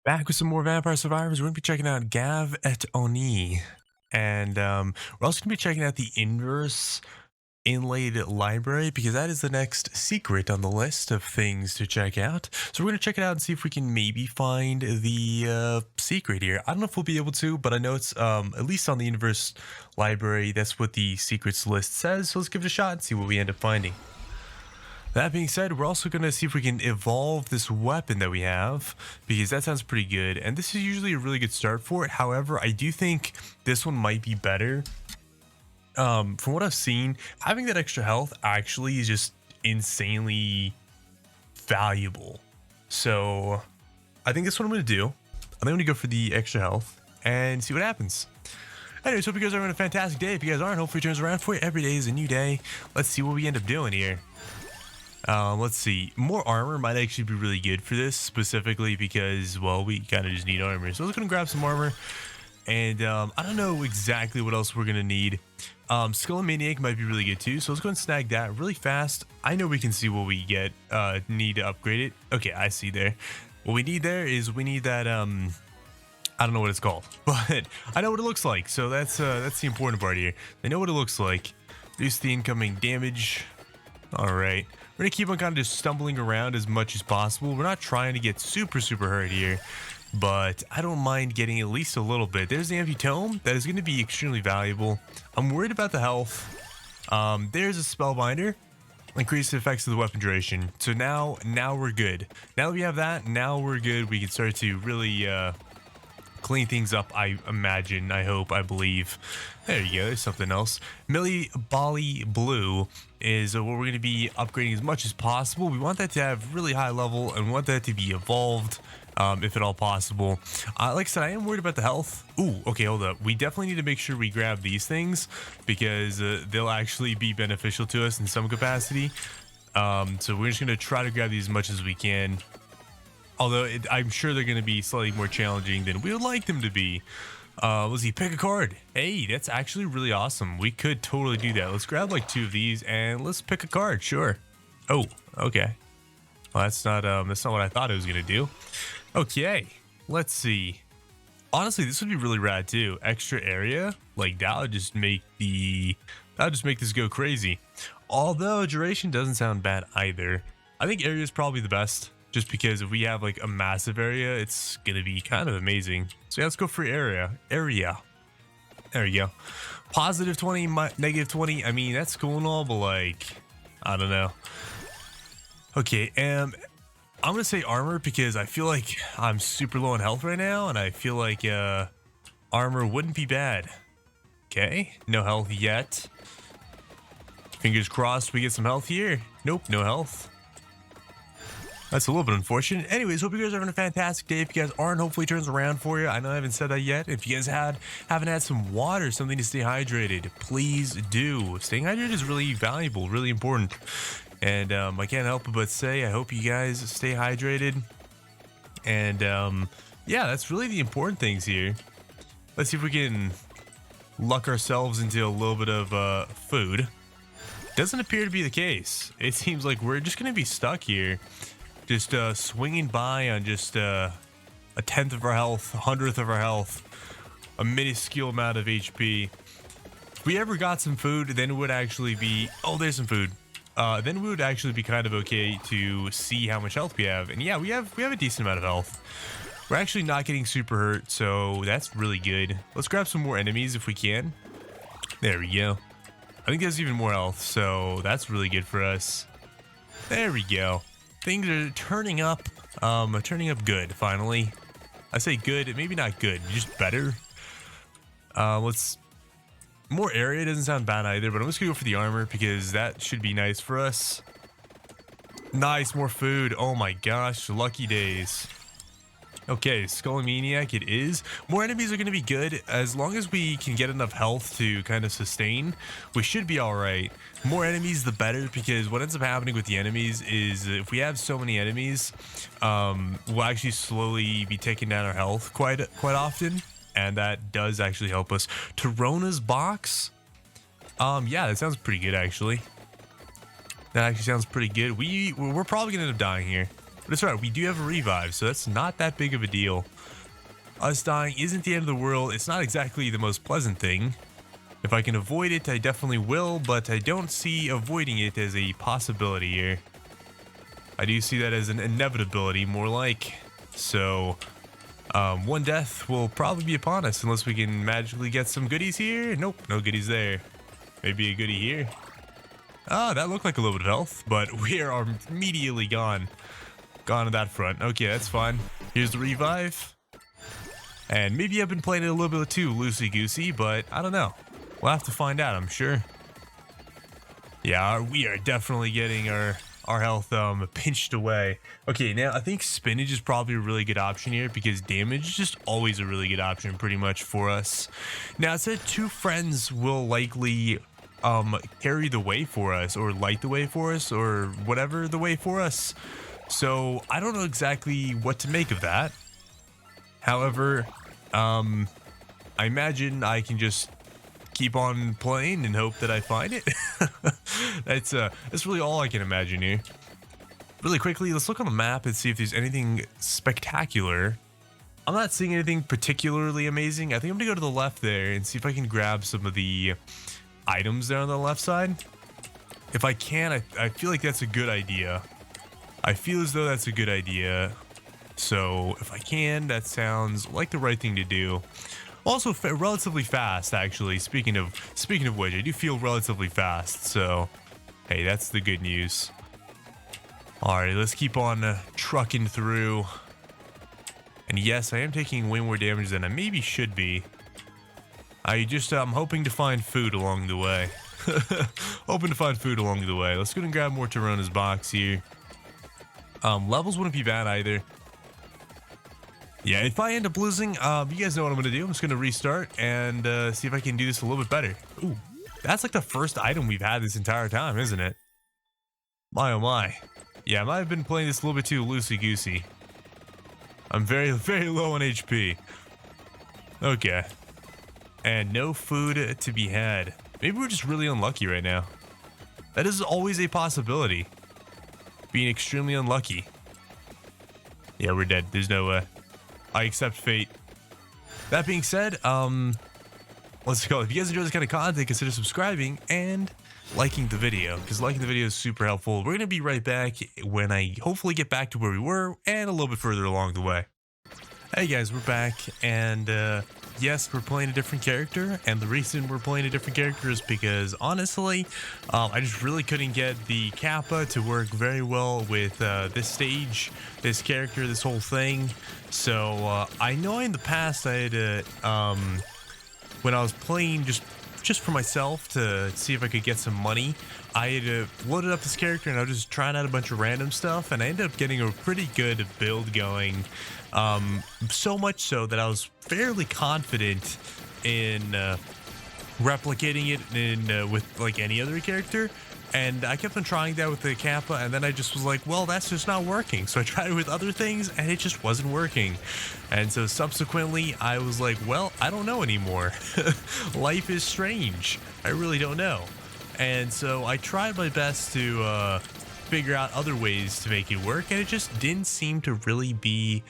Back with some more Vampire Survivors. We're going to be checking out Gav et Oni. And we're also going to be checking out the inverse Inlaid library because that is the next secret on the list of things to check out. So we're going to check it out and see if we can maybe find the secret here. I don't know if we'll be able to, but I know it's at least on the inverse library. That's what the secrets list says. So let's give it a shot and see what we end up finding. That being said, we're also going to see if we can evolve this weapon that we have, because that sounds pretty good, and this is usually a really good start for it. However, I do think this one might be better. From what I've seen, having that extra health actually is just insanely valuable. So I think that's what I'm going to do. I'm going to go for the extra health and see what happens. Anyways, hope you guys are having a fantastic day. If you guys aren't, hopefully it turns around for you. Every day is a new day. Let's see what we end up doing here. Let's see. More armor might actually be really good for this, specifically because, well, we kind of just need armor. So let's go and grab some armor. And I don't know exactly what else we're going to need. Skull and Maniac might be really good too. So let's go and snag that really fast. I know we can see what we get, need to upgrade it. Okay, I see there. What we need there is we need that, I don't know what it's called, but I know what it looks like. So that's the important part here. I know what it looks like. Reduce the incoming damage. All right. We're going to keep on kind of just stumbling around as much as possible. We're not trying to get super hurt here, but I don't mind getting at least a little bit. There's the Amputome. That is going to be extremely valuable. I'm worried about the health. There's a Spellbinder. Increase the effects of the weapon duration. So now we're good. Now that we have that, now we're good. We can start to really clean things up, I imagine, I hope, I believe. There you go, there's something else. Millie Bali Blue is what we're going to be upgrading as much as possible. We want that to have really high level and want that to be evolved, if at all possible. Like I said, I am worried about the health. Ooh, okay, hold up. We definitely need to make sure we grab these things because they'll actually be beneficial to us in some capacity. So we're just going to try to grab these as much as we can. Although I'm sure they're going to be slightly more challenging than we would like them to be. Let's see, pick a card. Hey, that's actually really awesome. We could totally do that. Let's grab like 2 of these and let's pick a card. Sure. Oh, okay. Well, that's not what I thought it was going to do. Okay, let's see. Honestly, this would be really rad too. Extra area, like that would just make this go crazy. Although duration doesn't sound bad either. I think area is probably the best. Just because if we have like a massive area, it's gonna be kind of amazing. So yeah, let's go for area. There you go. Positive 20, negative 20. I mean, that's cool and all, but like, I don't know. Okay, I'm gonna say armor because I feel like I'm super low on health right now, and I feel like armor wouldn't be bad. Okay, no health yet. Fingers crossed we get some health here. Nope, no health. That's a little bit unfortunate. Anyways, hope you guys are having a fantastic day. If you guys aren't, hopefully it turns around for you. I know I haven't said that yet. If you guys haven't had some water, something to stay hydrated, please do. Staying hydrated is really valuable, really important. And I can't help but say I hope you guys stay hydrated. And yeah, that's really the important things here. Let's see if we can luck ourselves into a little bit of food. Doesn't appear to be the case. It seems like we're just going to be stuck here. Just swinging by on just a 10th of our health, 100th of our health, a minuscule amount of HP. If we ever got some food, then it would actually be, oh, there's some food. Then we would actually be kind of okay to see how much health we have. And yeah, we have a decent amount of health. We're actually not getting super hurt, so that's really good. Let's grab some more enemies if we can. There we go. I think there's even more health, so that's really good for us. There we go. Things are turning up good, finally. I say good, maybe not good, just better. More area doesn't sound bad either, but I'm just gonna go for the armor because that should be nice for us. Nice, more food. Oh my gosh, lucky days. Okay, Skull and Maniac it is. More enemies are going to be good. As long as we can get enough health to kind of sustain, we should be alright. More enemies, the better, because what ends up happening with the enemies is if we have so many enemies, we'll actually slowly be taking down our health quite often, and that does actually help us. Tarona's box? Yeah, that sounds pretty good, actually. That actually sounds pretty good. We're probably going to end up dying here. But it's alright, we do have a revive, so that's not that big of a deal. Us dying isn't the end of the world. It's not exactly the most pleasant thing. If I can avoid it, I definitely will, but I don't see avoiding it as a possibility here. I do see that as an inevitability, more like. So, one death will probably be upon us unless we can magically get some goodies here. Nope, no goodies there. Maybe a goodie here. Ah, that looked like a little bit of health, but we are immediately gone. Gone on that front. Okay, that's fine. Here's the revive. And maybe I've been playing it a little bit too loosey-goosey, but I don't know. We'll have to find out, I'm sure. Yeah, we are definitely getting our health pinched away. Okay, now I think spinach is probably a really good option here because damage is just always a really good option pretty much for us. Now it said 2 friends will likely carry the way for us or light the way for us or whatever the way for us. So I don't know exactly what to make of that. However, I imagine I can just keep on playing and hope that I find it. That's really all I can imagine here. Really quickly, let's look on the map and see if there's anything spectacular. I'm not seeing anything particularly amazing. I think I'm gonna go to the left there and see if I can grab some of the items there on the left side. If I can, I feel like that's a good idea. I feel as though that's a good idea. So if I can, that sounds like the right thing to do. Also relatively fast, actually. Speaking of which, I do feel relatively fast. So hey, that's the good news. All right, let's keep on trucking through. And yes, I am taking way more damage than I maybe should be. I'm hoping to find food along the way. Hoping to find food along the way. Let's go and grab more Torona's box here. Levels wouldn't be bad either. Yeah, if I end up losing, you guys know what I'm going to do. I'm just going to restart and see if I can do this a little bit better. Ooh, that's like the first item we've had this entire time, isn't it? My oh my. Yeah, I might have been playing this a little bit too loosey-goosey. I'm very, very low on HP. Okay. And no food to be had. Maybe we're just really unlucky right now. That is always a possibility. Being extremely unlucky. Yeah, we're dead. There's no way. I accept fate. That being said, let's go. If you guys enjoy this kind of content, consider subscribing and liking the video, because liking the video is super helpful. We're going to be right back when I hopefully get back to where we were and a little bit further along the way. Hey guys, we're back, and yes, we're playing a different character, and the reason we're playing a different character is because, honestly, I just really couldn't get the Kappa to work very well with this stage, this character, this whole thing. So, I know in the past I had, when I was playing just for myself to see if I could get some money, I had loaded up this character and I was just trying out a bunch of random stuff, and I ended up getting a pretty good build going. So much so that I was fairly confident in replicating it in with like any other character, and I kept on trying that with the Kappa, and then I just was like, well, that's just not working. So I tried it with other things and it just wasn't working. And so subsequently I was like, well, I don't know anymore. Life is strange. I really don't know. And so I tried my best to figure out other ways to make it work, and it just didn't seem to really be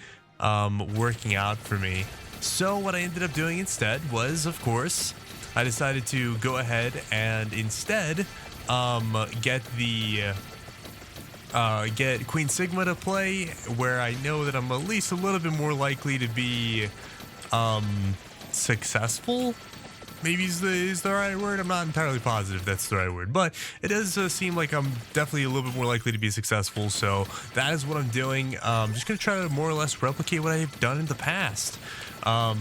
working out for me. So what I ended up doing instead was, of course, I decided to go ahead and instead get Queen Sigma to play, where I know that I'm at least a little bit more likely to be successful. Maybe is the right word. I'm not entirely positive that's the right word, but it does seem like I'm definitely a little bit more likely to be successful. So that is what I'm doing. Just gonna try to more or less replicate what I've done in the past. Yeah,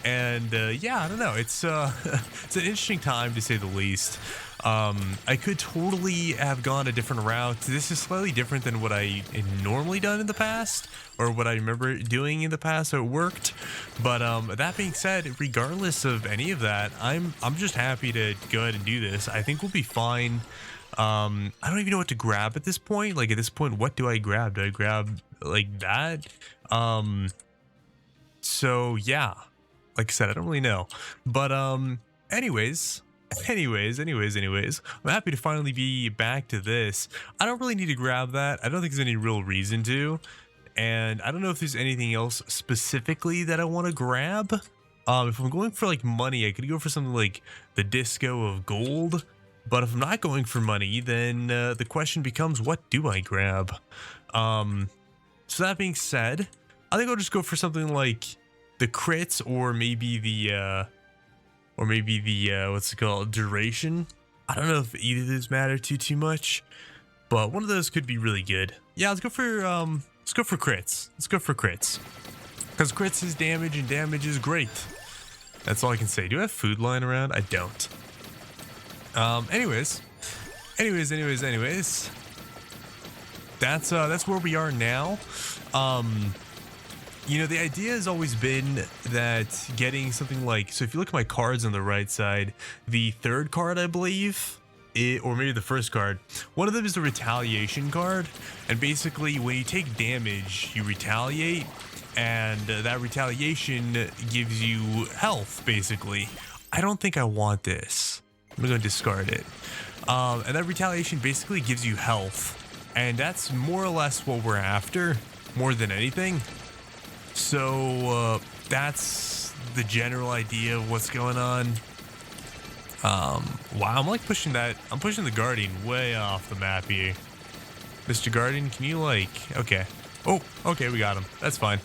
I don't know. It's it's an interesting time to say the least. I could totally have gone a different route. This is slightly different than what I normally done in the past, or what I remember doing in the past, so it worked. But that being said, regardless of any of that, I'm just happy to go ahead and do this. I think we'll be fine. I don't even know what to grab at this point. Like, at this point, what do I grab? Do I grab like that? So yeah, like I said, I don't really know. But anyways, Anyways, I'm happy to finally be back to this. I don't really need to grab that. I don't think there's any real reason to. And I don't know if there's anything else specifically that I want to grab. If I'm going for like money, I could go for something like the disco of gold. But if I'm not going for money, then the question becomes, what do I grab? So that being said, I think I'll just go for something like the crits, or maybe the what's it called, duration. I don't know if either of those matter too much, but one of those could be really good. Yeah, let's go for crits. Let's go for crits, because crits is damage, and damage is great. That's all I can say. Do I have food lying around? I don't. Anyways, that's where we are now. You know, the idea has always been that getting something like, so if you look at my cards on the right side, the third card, I believe, or maybe the first card, one of them is the retaliation card. And basically when you take damage, you retaliate, and that retaliation gives you health, basically. I don't think I want this. I'm gonna discard it. And that retaliation basically gives you health, and that's more or less what we're after, more than anything. So that's the general idea of what's going on. Wow, I'm like pushing that. I'm pushing the Guardian way off the map here. Mr. Guardian, can you like, okay. Oh, okay, we got him. That's fine.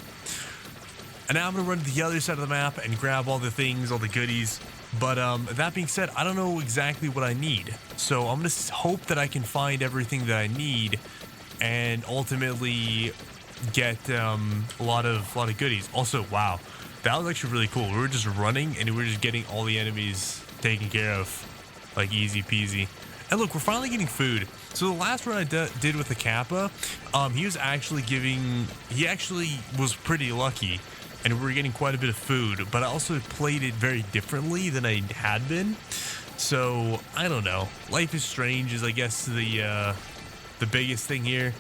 And now I'm gonna run to the other side of the map and grab all the things, all the goodies. But that being said, I don't know exactly what I need. So I'm gonna hope that I can find everything that I need, and ultimately get a lot of goodies. Also, wow, that was actually really cool. We were just running and we were just getting all the enemies taken care of, like easy peasy. And look, we're finally getting food. So the last run I did with the Kappa, he actually was pretty lucky, and we were getting quite a bit of food, but I also played it very differently than I had been. So I don't know, life is strange is I guess the biggest thing here.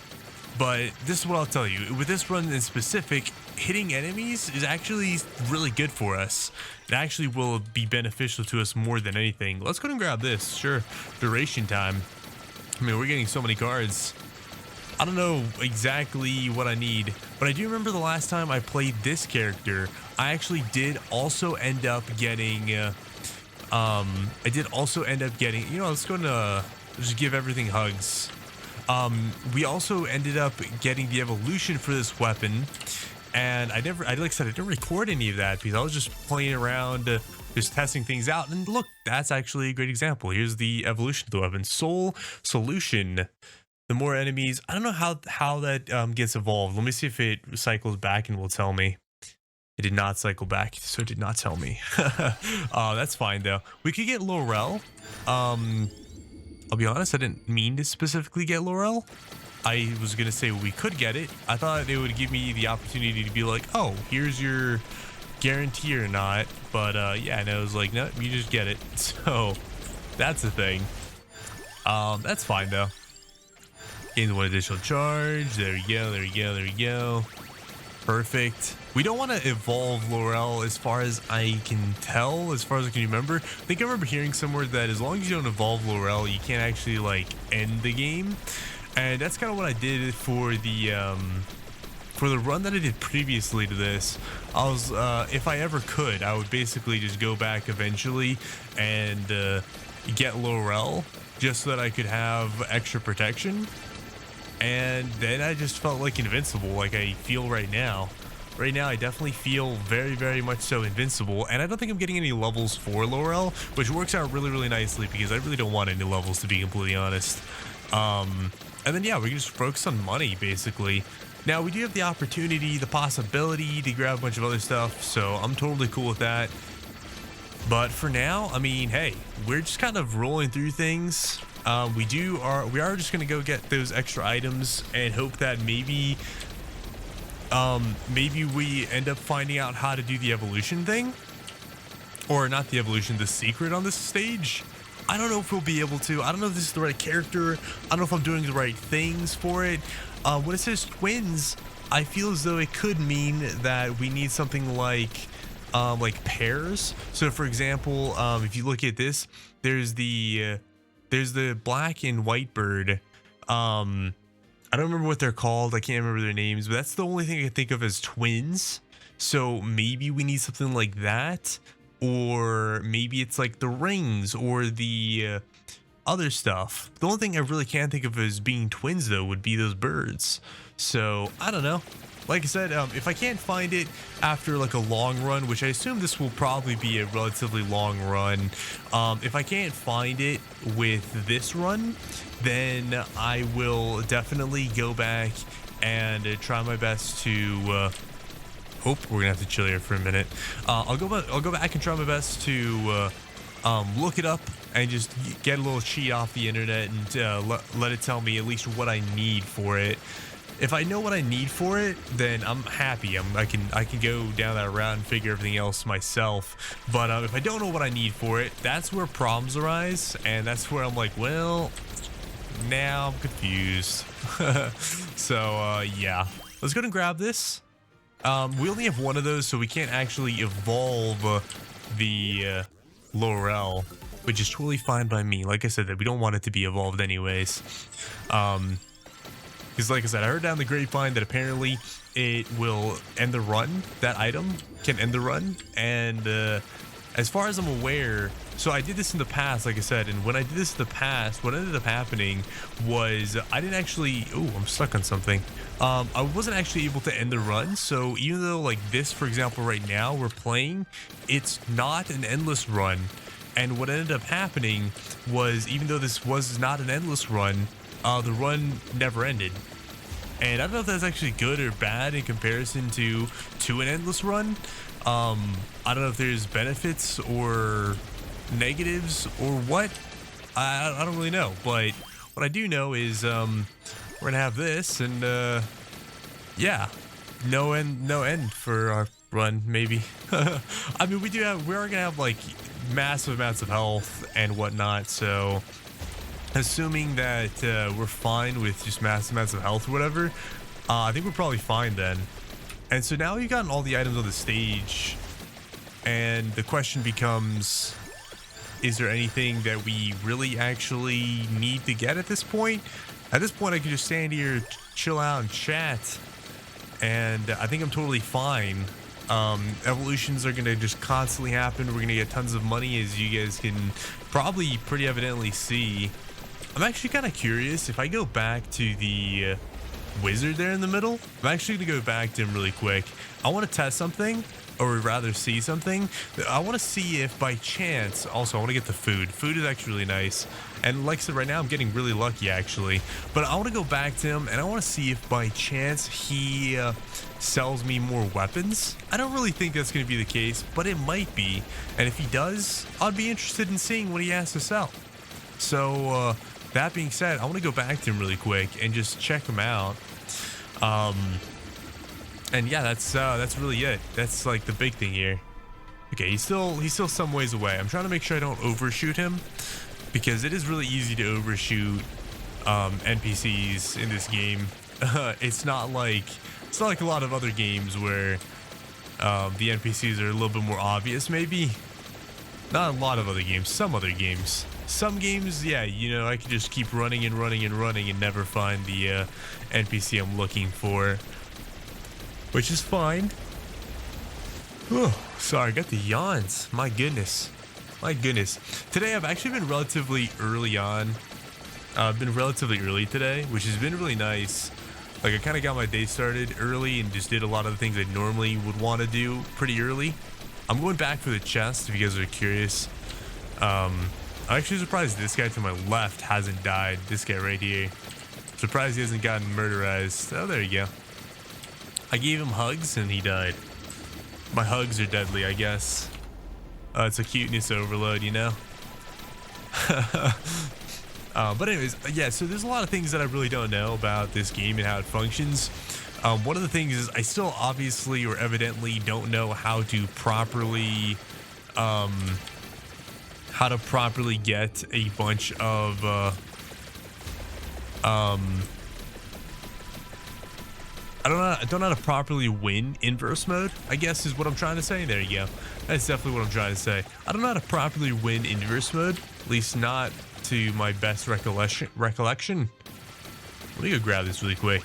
But this is what I'll tell you. With this run in specific, hitting enemies is actually really good for us. It actually will be beneficial to us more than anything. Let's go and grab this. Sure. Duration time. I mean, we're getting so many cards. I don't know exactly what I need, but I do remember the last time I played this character, I actually did also end up getting, you know, let's go and just give everything hugs. We also ended up getting the evolution for this weapon, and like I said, I didn't record any of that because I was just playing around, just testing things out. And look, that's actually a great example. Here's the evolution of the weapon. Soul Solution. The more enemies, I don't know how that gets evolved. Let me see if it cycles back and will tell me. It did not cycle back, so it did not tell me. That's fine though. We could get Laurel. I'll be honest, I didn't mean to specifically get Laurel. I was going to say we could get it. I thought it would give me the opportunity to be like, oh, here's your guarantee or not. But yeah, and I was like, no, you just get it. So that's the thing. That's fine though. Gains one additional charge. There we go. Perfect. We don't want to evolve Laurel as far as I can tell, as far as I can remember. I think I remember hearing somewhere that as long as you don't evolve Laurel, you can't actually like end the game. And that's kind of what I did for the run that I did previously to this. I was, if I ever could, I would basically just go back eventually and get Laurel just so that I could have extra protection. And then I just felt like invincible, like I feel right now. Right now, I definitely feel very, very much so invincible. And I don't think I'm getting any levels for Laurel, which works out really, really nicely because I really don't want any levels, to be completely honest. And then, yeah, we can just focus on money, basically. Now, we do have the opportunity, the possibility to grab a bunch of other stuff, so I'm totally cool with that. But for now, I mean, hey, we're just kind of rolling through things. We are just gonna go get those extra items and hope that maybe we end up finding out how to do the evolution thing, or not the evolution, the secret on this stage. I don't know if we'll be able to. I don't know if this is the right character. I don't know if I'm doing the right things for it. When it says twins, I feel as though it could mean that we need something like like pairs. So for example, if you look at this, there's the black and white bird. I don't remember what they're called. I can't remember their names, but that's the only thing I can think of as twins. So maybe we need something like that, or maybe it's like the rings or the other stuff. The only thing I really can't think of as being twins though would be those birds. So I don't know. Like I said, if I can't find it after like a long run, which I assume this will probably be a relatively long run, if I can't find it with this run, then I will definitely go back and try my best to we're gonna have to chill here for a minute. I'll go back and try my best to look it up and just get a little cheat off the internet and let it tell me at least what I need for it. If I know what I need for it, then I'm happy. I can go down that route and figure everything else myself. But if I don't know what I need for it, that's where problems arise, and that's where I'm like, well, now I'm confused. So yeah, let's go and grab this. We only have one of those, so we can't actually evolve the Laurel, which is totally fine by me. Like I said, that we don't want it to be evolved anyways. Because like I said, I heard down the grapevine that apparently it will end the run. That item can end the run. And as far as I'm aware, so I did this in the past, like I said, and when I did this in the past, what ended up happening was I didn't actually, I'm stuck on something. I wasn't actually able to end the run. So even though like this, for example, right now we're playing, it's not an endless run. And what ended up happening was, even though this was not an endless run, the run never ended. And I don't know if that's actually good or bad in comparison to an endless run. I don't know if there's benefits or negatives or what. I don't really know. But what I do know is we're gonna have this, and yeah, no end for our run, maybe. I mean, we are gonna have like massive amounts of health and whatnot, so assuming that we're fine with just massive amounts of health or whatever, I think we're probably fine then. And so now we've gotten all the items on the stage, and the question becomes, is there anything that we really actually need to get at this point? At this point, I can just stand here, chill out, and chat, and I think I'm totally fine. Evolutions are going to just constantly happen. We're going to get tons of money, as you guys can probably pretty evidently see. I'm actually kind of curious, if I go back to the wizard there in the middle, I'm actually going to go back to him really quick. I want to test something, or rather see something. I want to see if by chance, also I want to get the food. Food is actually really nice. And like I said, right now I'm getting really lucky actually. But I want to go back to him and I want to see if by chance he sells me more weapons. I don't really think that's going to be the case, but it might be. And if he does, I'd be interested in seeing what he has to sell. So that being said, I want to go back to him really quick and just check him out. And yeah, that's really it. That's like the big thing here. Okay, he's still some ways away. I'm trying to make sure I don't overshoot him, because it is really easy to overshoot NPCs in this game. It's not like a lot of other games where the NPCs are a little bit more obvious, maybe. Not a lot of other games, some other games. Some games, yeah, you know, I could just keep running and running and running and never find the NPC I'm looking for, which is fine. Oh, sorry, I got the yawns. My goodness. My goodness. Today I've actually been relatively early on. I've been relatively early today, which has been really nice. Like, I kind of got my day started early and just did a lot of the things I normally would want to do pretty early. I'm going back for the chest, if you guys are curious. I'm actually surprised this guy to my left hasn't died. This guy right here. Surprised he hasn't gotten murderized. Oh, there you go. I gave him hugs and he died. My hugs are deadly, I guess. It's a cuteness overload, you know? But anyways, yeah, so there's a lot of things that I really don't know about this game and how it functions. One of the things is I still obviously or evidently don't know how to properly get a bunch of I don't know how to properly win inverse mode, I guess is what I'm trying to say. There you go. That's definitely what I'm trying to say. I don't know how to properly win inverse mode, at least not to my best recollection. Let me go grab this really quick.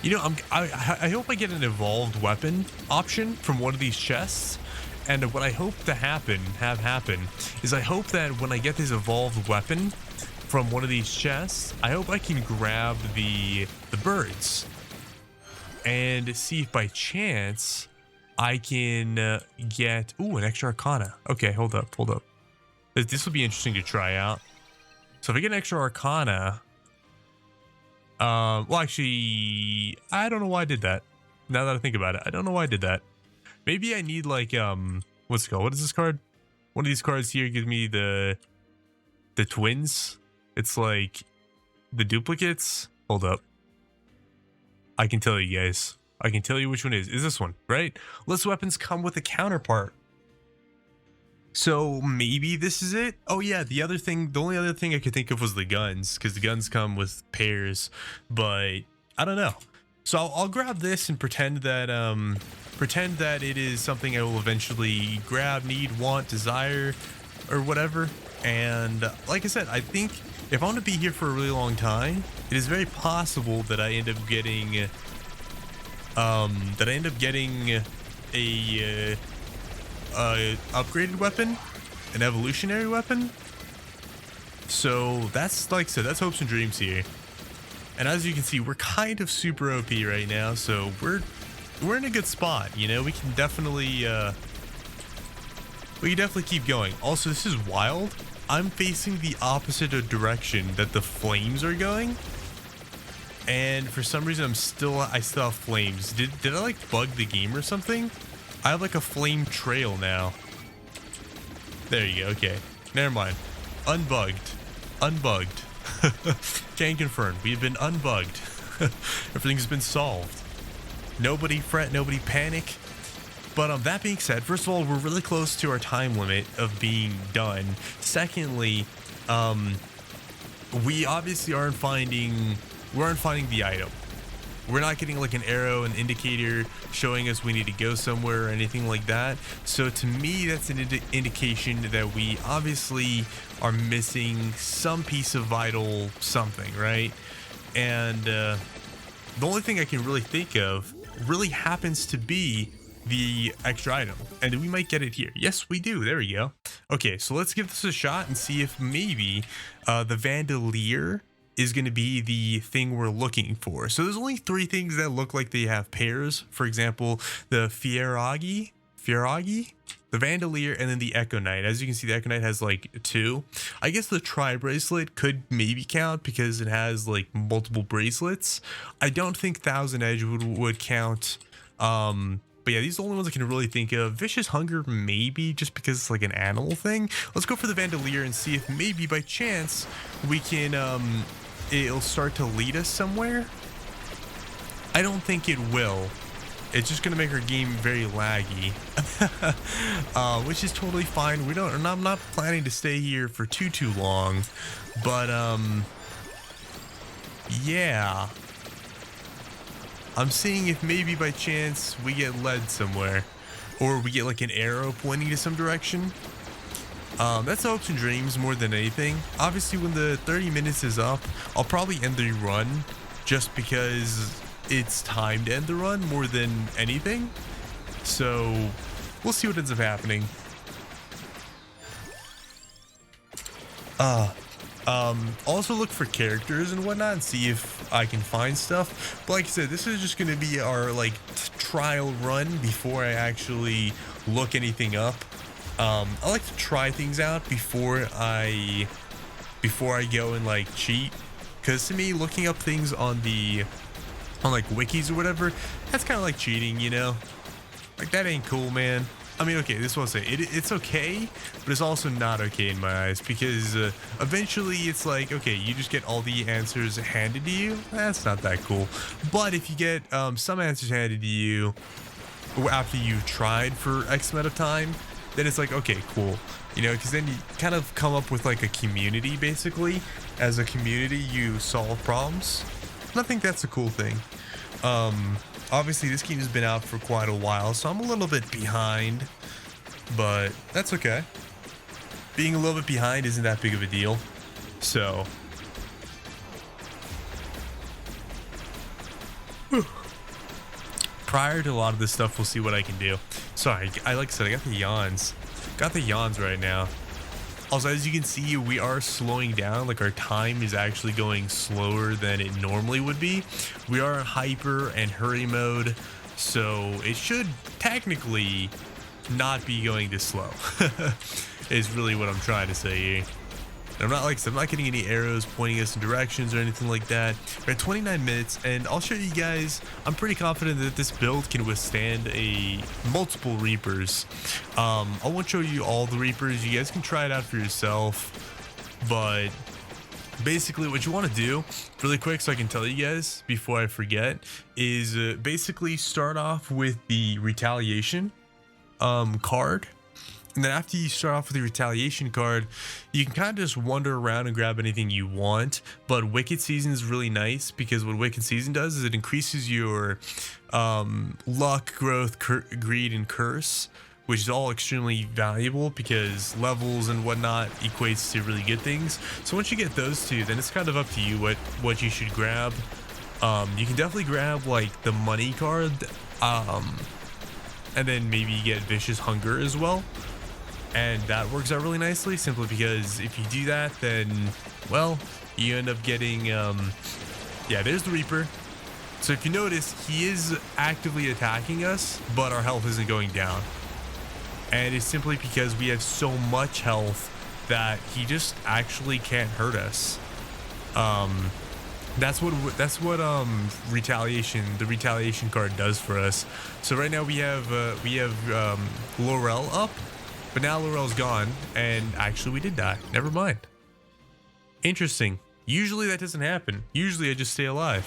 You know, I hope I get an evolved weapon option from one of these chests. And what I hope to happen is I hope that when I get this evolved weapon from one of these chests, I hope I can grab the birds and see if by chance I can get an extra arcana. Okay, hold up. This will be interesting to try out. So if I get an extra arcana, well, actually, I don't know why I did that. Now that I think about it, I don't know why I did that. Maybe I need like, what's it called? What is this card? One of these cards here gives me the twins. It's like the duplicates. Hold up. I can tell you guys. I can tell you which one it is. Is this one, right? Less weapons come with a counterpart. So maybe this is it. Oh yeah, the only other thing I could think of was the guns, because the guns come with pairs, but I don't know. So I'll grab this and pretend that it is something I will eventually grab, need, want, desire, or whatever. And like I said, I think if I want to be here for a really long time, it is very possible that I end up getting a upgraded weapon, an evolutionary weapon. So that's, like I said, that's hopes and dreams here. And as you can see, we're kind of super OP right now, so we're in a good spot. You know, we can definitely keep going. Also, this is wild. I'm facing the opposite direction that the flames are going, and for some reason I still have flames. Did I like bug the game or something? I have like a flame trail now. There you go. Okay, never mind. Unbugged. Can confirm, we've been unbugged. Everything's been solved. Nobody fret, nobody panic. But that being said, first of all, we're really close to our time limit of being done. Secondly, we obviously aren't finding the item. We're not getting like an arrow, an indicator showing us we need to go somewhere or anything like that. So to me, that's an indication that we obviously are missing some piece of vital something, right? And the only thing I can really think of really happens to be the extra item, and we might get it here. Yes, we do. There we go. Okay, so let's give this a shot and see if maybe the Vandalier is going to be the thing we're looking for. So there's only 3 things that look like they have pairs. For example, the Fieragi, the Vandalier, and then the Echo Knight. As you can see, the Echo Knight has like 2. I guess the Tri-Bracelet could maybe count because it has like multiple bracelets. I don't think Thousand Edge would count. But yeah, these are the only ones I can really think of. Vicious Hunger, maybe, just because it's like an animal thing. Let's go for the Vandalier and see if maybe by chance we can, it'll start to lead us somewhere. I don't think it will. It's just gonna make our game very laggy, which is totally fine. I'm not planning to stay here for too long, but yeah. I'm seeing if maybe by chance we get led somewhere, or we get like an arrow pointing to some direction. That's hopes and dreams more than anything. Obviously, when the 30 minutes is up, I'll probably end the run just because it's time to end the run more than anything. So we'll see what ends up happening. Also look for characters and whatnot and see if I can find stuff. But like I said, this is just going to be our like trial run before I actually look anything up. I like to try things out before I go and like cheat, because to me, looking up things on like wikis or whatever, that's kind of like cheating, you know? Like, that ain't cool, man. I mean, okay, this is what I'll say. It's okay, but it's also not okay in my eyes, because eventually it's like, okay, you just get all the answers handed to you. That's not that cool. But if you get some answers handed to you after you've tried for X amount of time, then it's like, okay, cool. You know, because then you kind of come up with like a community, basically. As a community, you solve problems. And I think that's a cool thing. Obviously this game has been out for quite a while, so I'm a little bit behind, but that's okay. Being a little bit behind isn't that big of a deal. So prior to a lot of this stuff, we'll see what I can do. Sorry, like I said, I got the yawns. Got the yawns right now. Also, as you can see, we are slowing down. Like, our time is actually going slower than it normally would be. We are in hyper and hurry mode, so it should technically not be going this slow. Is really what I'm trying to say here. I'm not, like I said, I'm not getting any arrows pointing us in directions or anything like that. We're at 29 minutes, and I'll show you guys. I'm pretty confident that this build can withstand multiple Reapers. I won't show you all the Reapers. You guys can try it out for yourself. But basically, what you want to do, really quick, so I can tell you guys before I forget, is basically start off with the retaliation card. And then after you start off with the retaliation card, you can kind of just wander around and grab anything you want. But Wicked Season is really nice because what Wicked Season does is it increases your luck, growth, greed, and curse, which is all extremely valuable because levels and whatnot equates to really good things. So once you get those two, then it's kind of up to you what you should grab. You can definitely grab like the money card, and then maybe you get Vicious Hunger as well. And that works out really nicely simply because if you do that, then, well, you end up getting, yeah, there's the Reaper. So if you notice, he is actively attacking us, but our health isn't going down. And it's simply because we have so much health that he just actually can't hurt us. That's what the retaliation card does for us. So right now we have Laurel up. But now Laurel's gone, and actually we did die. Never mind. Interesting. Usually that doesn't happen. Usually I just stay alive.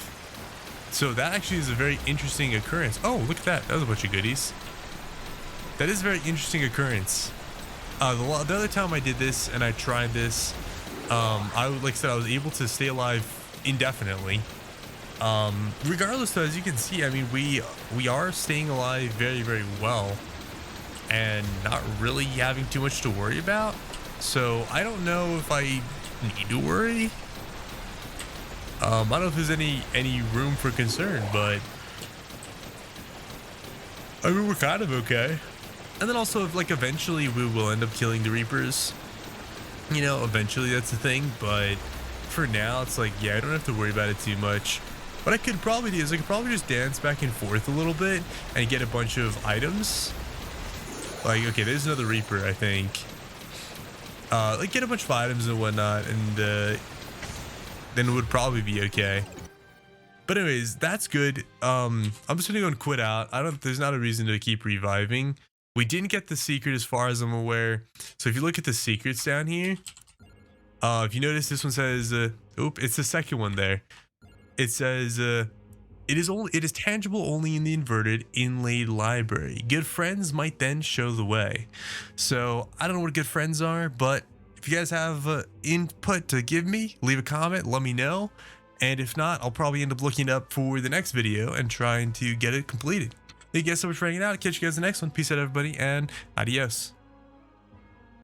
So that actually is a very interesting occurrence. Oh, look at that. That was a bunch of goodies. That is a very interesting occurrence. The other time I did this and I tried this, like I said, I was able to stay alive indefinitely. Regardless, though, as you can see, I mean, we are staying alive very, very well. And not really having too much to worry about. So I don't know if I need to worry. I don't know if there's any room for concern, but I mean, we're kind of okay. And then also, like, eventually we will end up killing the Reapers. You know, eventually that's the thing. But for now, it's like, yeah, I don't have to worry about it too much. What I could probably do is I could probably just dance back and forth a little bit and get a bunch of items. Like, okay, there's another Reaper, I think. Like, get a bunch of items and whatnot, and then it would probably be okay. But anyways, that's good. I'm just gonna go and quit out. There's not a reason to keep reviving. We didn't get the secret as far as I'm aware. So if you look at the secrets down here, if you notice, this one says, it's the second one there. It says, it is tangible only in the inverted inlaid library. Good friends might then show the way. So I don't know what good friends are, but if you guys have input to give me, leave a comment, let me know. And if not, I'll probably end up looking it up for the next video and trying to get it completed. Thank you guys so much for hanging out. Catch you guys in the next one. Peace out, everybody, and adios.